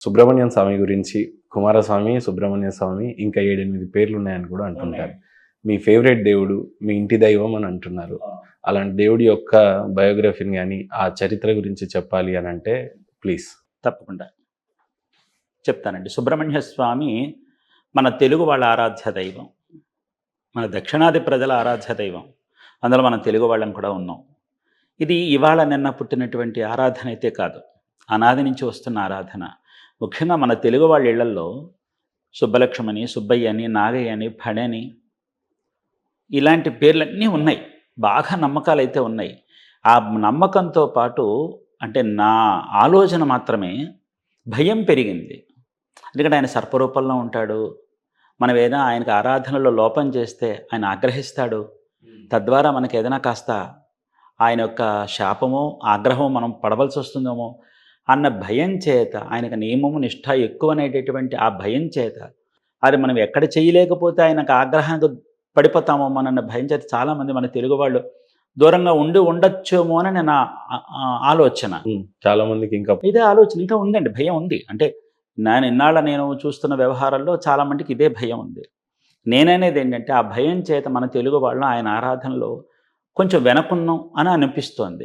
సుబ్రహ్మణ్యం స్వామి గురించి కుమారస్వామి, సుబ్రహ్మణ్య స్వామి ఇంకా 7, 8 పేర్లున్నాయని కూడా అంటుంటారు. మీ ఫేవరెట్ దేవుడు, మీ ఇంటి దైవం అని అంటున్నారు. అలాంటి దేవుడి యొక్క బయోగ్రఫీని గాని, ఆ చరిత్ర గురించి చెప్పాలి అనంటే ప్లీజ్. తప్పకుండా చెప్తానండి. సుబ్రహ్మణ్య స్వామి మన తెలుగు వాళ్ళ ఆరాధ్య దైవం. మన దక్షిణాది ప్రజల ఆరాధ్య దైవం. అందులో మనం తెలుగు వాళ్ళం కూడా ఉన్నాం. ఇది ఇవాళ నిన్న పుట్టినటువంటి ఆరాధన అయితే కాదు. అనాది నుంచి వస్తున్న ఆరాధన. ముఖ్యంగా మన తెలుగు వాళ్ళ ఇళ్లల్లో సుబ్బలక్ష్మని, సుబ్బయ్యని, నాగయ్యని, ఫణని ఇలాంటి పేర్లన్నీ ఉన్నాయి. బాగా నమ్మకాలైతే ఉన్నాయి. ఆ నమ్మకంతో పాటు అంటే నా ఆలోచన మాత్రమే భయం పెరిగింది. ఎందుకంటే ఆయన సర్పరూపంలో ఉంటాడు. మనం ఏదైనా ఆయనకు ఆరాధనలో లోపం చేస్తే ఆయన ఆగ్రహిస్తాడు. తద్వారా మనకి ఏదైనా కాస్త ఆయన యొక్క శాపమో, ఆగ్రహమో మనం పడవలసి వస్తుందేమో అన్న భయం చేత, ఆయనకు నియమము, నిష్ఠ ఎక్కువనేటటువంటి ఆ భయం చేత, అది మనం ఎక్కడ చేయలేకపోతే ఆయనకు ఆగ్రహానికి పడిపోతామో అన్న భయం చేత చాలామంది మన తెలుగు వాళ్ళు దూరంగా ఉండొచ్చేమో అని నా ఆలోచన. చాలా మందికి ఇంకా ఇదే ఆలోచన ఇంకా ఉందండి. భయం ఉంది. అంటే ఇన్నాళ్ళ నేను చూస్తున్న వ్యవహారాల్లో చాలా మందికి ఇదే భయం ఉంది. నేననేది ఏంటంటే ఆ భయం చేత మన తెలుగు వాళ్ళం ఆయన ఆరాధనలో కొంచెం వెనకున్నాం అని అనిపిస్తోంది.